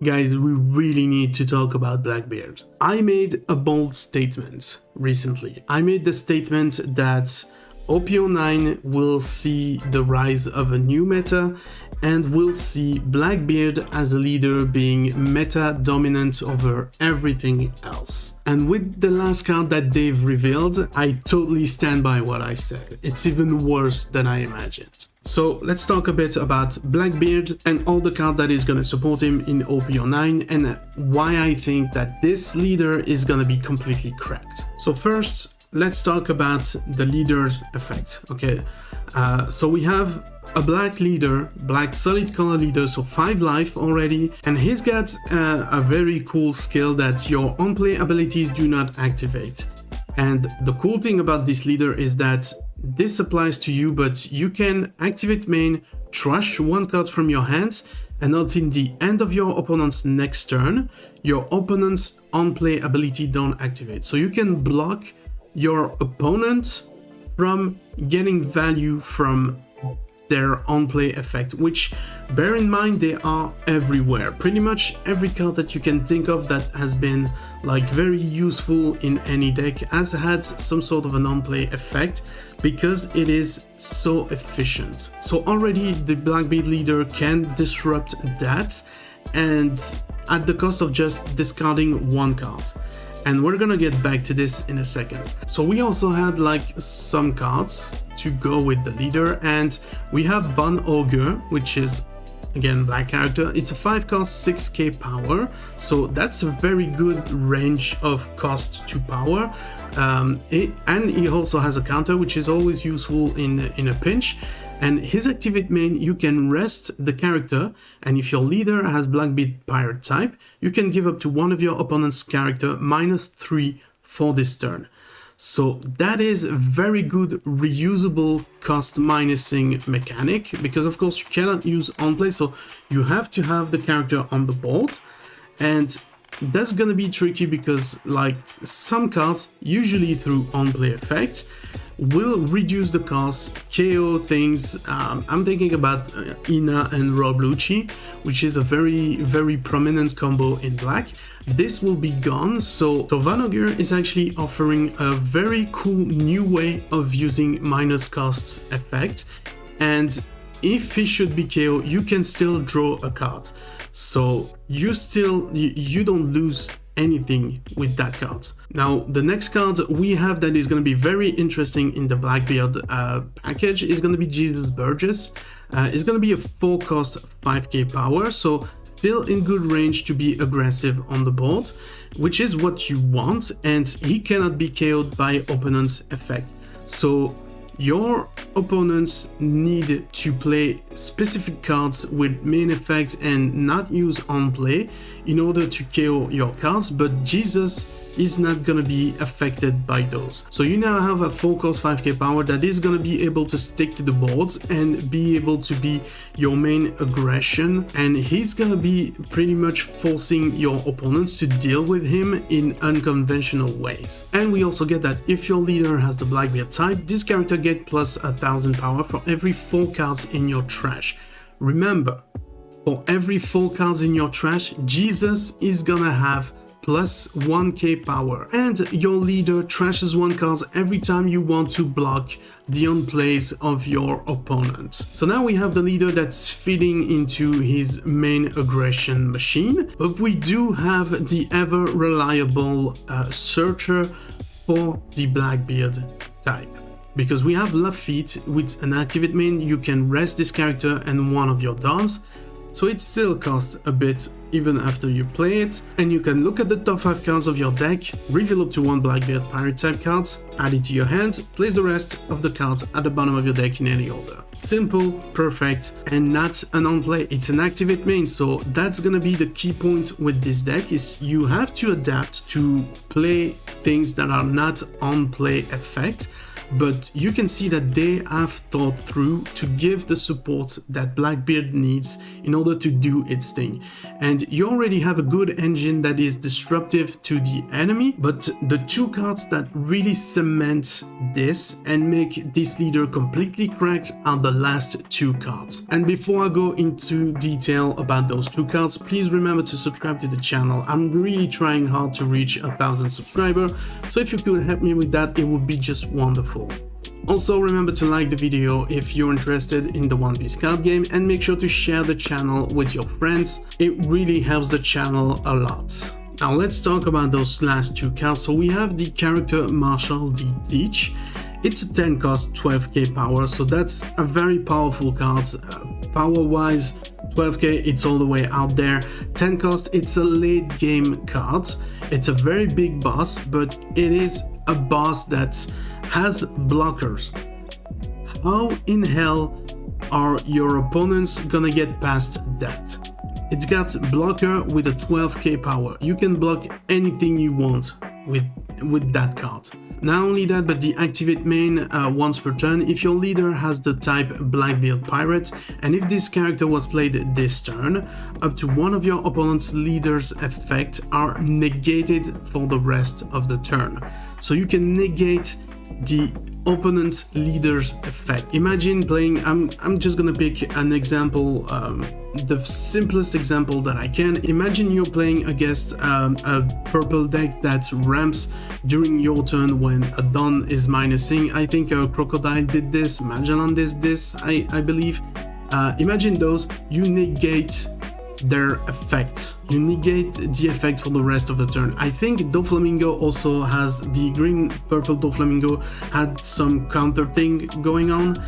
Guys, we really need to talk about Blackbeard. I made a bold statement recently. I made the statement that OP09 will see the rise of a new meta and will see Blackbeard as a leader being meta dominant over everything else. And with the last card that they've revealed, I totally stand by what I said. It's even worse than I imagined. So let's talk a bit about Blackbeard and all the card that is gonna support him in OP09 and why I think that this leader is gonna be completely cracked. So first, let's talk about the leader's effect, okay? So we have a black leader, black solid color leader, so 5 life already, and he's got a very cool skill that your on-play abilities do not activate. And the cool thing about this leader is that this applies to you, but you can activate main, trash 1 card from your hands, and until the end of your opponent's next turn, your opponent's on-play ability don't activate. So you can block your opponent from getting value from their on-play effect, which, bear in mind, they are everywhere. Pretty much every card that you can think of that has been like very useful in any deck has had some sort of an on-play effect because it is so efficient. So already the Blackbeard leader can disrupt that, and at the cost of just discarding 1 card. And we're gonna get back to this in a second. So we also had like some cards to go with the leader, and we have Von Ogre, which is again black character. It's a 5 cost 6k power, so that's a very good range of cost to power. And he also has a counter, which is always useful in a pinch. And his activate main, you can rest the character, and if your leader has Blackbeard pirate type, you can give up to one of your opponent's character -3 for this turn. So that is a very good reusable cost minusing mechanic, because of course you cannot use on play, so you have to have the character on the board, and that's gonna be tricky because like some cards, usually through on play effect, will reduce the cost, KO things. I'm thinking about Ina and Rob Lucci, which is a very prominent combo in black. This will be gone, so Van Ogre is actually offering a very cool new way of using minus costs effect, and if he should be KO, you can still draw a card. So you don't lose anything with that card. Now, the next card we have that is going to be very interesting in the Blackbeard package is going to be Jesus Burgess. It's going to be a 4 cost 5k power, so still in good range to be aggressive on the board, which is what you want, and he cannot be KO'd by opponent's effect. So your opponents need to play specific cards with main effects and not use on play in order to KO your cards, but Jesus is not gonna be affected by those. So you now have a 4 cost 5k power that is gonna be able to stick to the boards and be able to be your main aggression, and he's gonna be pretty much forcing your opponents to deal with him in unconventional ways. And we also get that if your leader has the Blackbeard type, this character gets plus 1000 power for every 4 cards in your trash. Remember, for every 4 cards in your trash, Jesus is gonna have plus 1k power, and your leader trashes 1 card every time you want to block the on-plays of your opponent. So now we have the leader that's feeding into his main aggression machine, but we do have the ever reliable searcher for the Blackbeard type. Because we have Lafitte with an activate main, you can rest this character and one of your dons, so it still costs a bit even after you play it, and you can look at the top 5 cards of your deck, reveal up to 1 Blackbeard pirate type cards, add it to your hand, place the rest of the cards at the bottom of your deck in any order. Simple, perfect, and not an on-play, it's an activate main, so that's gonna be the key point with this deck, is you have to adapt to play things that are not on-play effect. but you can see that they have thought through to give the support that Blackbeard needs in order to do its thing. And you already have a good engine that is disruptive to the enemy, but the two cards that really cement this and make this leader completely cracked are the last two cards. And before I go into detail about those two cards, please remember to subscribe to the channel. I'm really trying hard to reach 1,000 subscribers, so if you could help me with that, it would be just wonderful. Also remember to like the video if you're interested in the One Piece card game, and make sure to share the channel with your friends. It really helps the channel a lot. Now let's talk about those last two cards. So we have the character Marshall D. Teach. It's a 10 cost 12k power, so that's a very powerful card. Power wise, 12k, it's all the way out there. 10 cost, it's a late game card. It's a very big boss, but it is a boss that has blockers. How in hell are your opponents gonna get past that? It's got blocker with a 12k power. You can block anything you want with that card. Not only that, but the activate main once per turn if your leader has the type Blackbeard Pirate, and if this character was played this turn, up to one of your opponent's leader's effects are negated for the rest of the turn. So you can negate the opponent's leader's effect. Imagine playing, I'm just gonna pick an example, the simplest example that I can. Imagine you're playing against a purple deck that ramps during your turn when a Dawn is minusing. I think Crocodile did this, Magellan did this, I believe. Imagine those, you negate their effect. You negate the effect for the rest of the turn. I think Doflamingo also has, the green purple Doflamingo had some counter thing going on,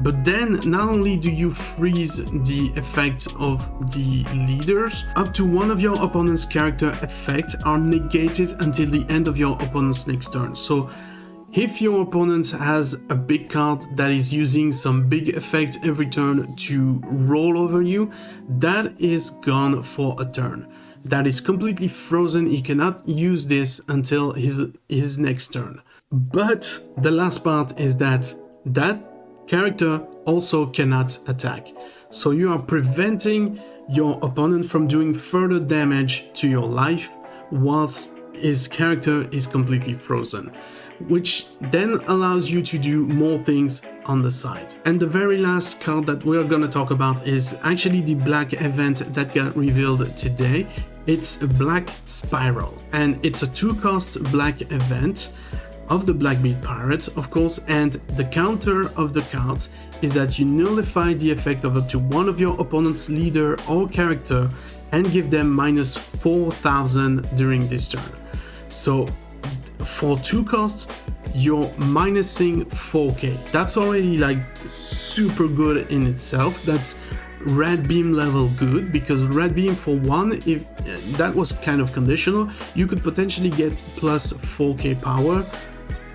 but then not only do you freeze the effect of the leaders, up to one of your opponent's character effects are negated until the end of your opponent's next turn. So if your opponent has a big card that is using some big effect every turn to roll over you, that is gone for a turn. That is completely frozen. He cannot use this until his next turn. But the last part is that that character also cannot attack. So you are preventing your opponent from doing further damage to your life whilst his character is completely frozen, which then allows you to do more things on the side. And the very last card that we're gonna talk about is actually the black event that got revealed today. It's a Black Spiral, and it's a 2-cost black event of the Blackbeard Pirate, of course, and the counter of the card is that you nullify the effect of up to one of your opponent's leader or character and give them minus 4,000 during this turn. So for 2 costs, you're minusing 4k. That's already like super good in itself. That's red beam level good, because red beam for 1, if that was kind of conditional, you could potentially get plus 4k power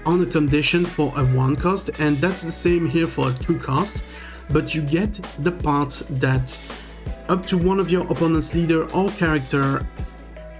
on a condition for a 1 cost, and that's the same here for a 2 cost, but you get the part that up to one of your opponent's leader or character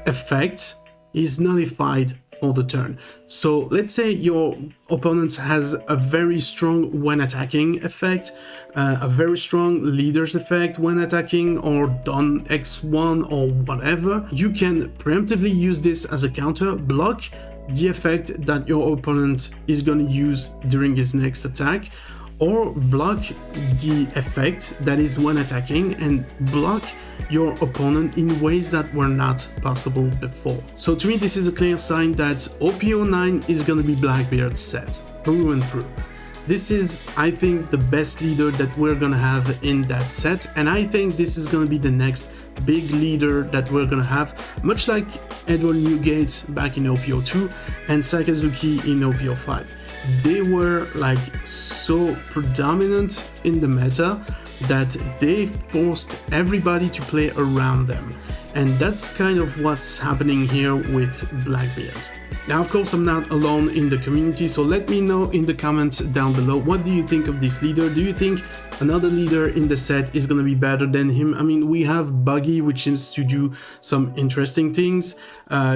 effect is nullified for the turn. So let's say your opponent has a very strong when attacking effect, a very strong leader's effect when attacking, or Dawn X1 or whatever. You can preemptively use this as a counter, block the effect that your opponent is going to use during his next attack, or block the effect that is when attacking and block your opponent in ways that were not possible before. So to me, this is a clear sign that OP09 is gonna be Blackbeard's set through and through. This is, I think, the best leader that we're gonna have in that set, and I think this is gonna be the next big leader that we're gonna have, much like Edward Newgate back in OP02 and Sakazuki in OP05. They were like so predominant in the meta that they forced everybody to play around them, and that's kind of what's happening here with Blackbeard. Now, of course, I'm not alone in the community, so let me know in the comments down below, what do you think of this leader? Do you think another leader in the set is gonna be better than him? I mean, we have Buggy, which seems to do some interesting things.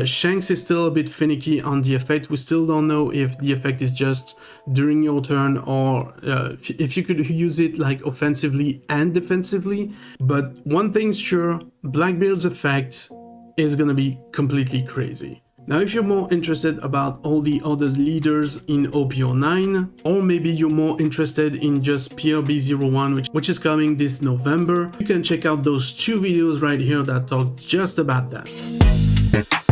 Shanks is still a bit finicky on the effect. We still don't know if the effect is just during your turn or if you could use it like offensively and defensively. But one thing's sure, Blackbeard's effect is gonna be completely crazy. Now, if you're more interested about all the other leaders in OP09, or maybe you're more interested in just PRB01, which is coming this November, you can check out those 2 videos right here that talk just about that.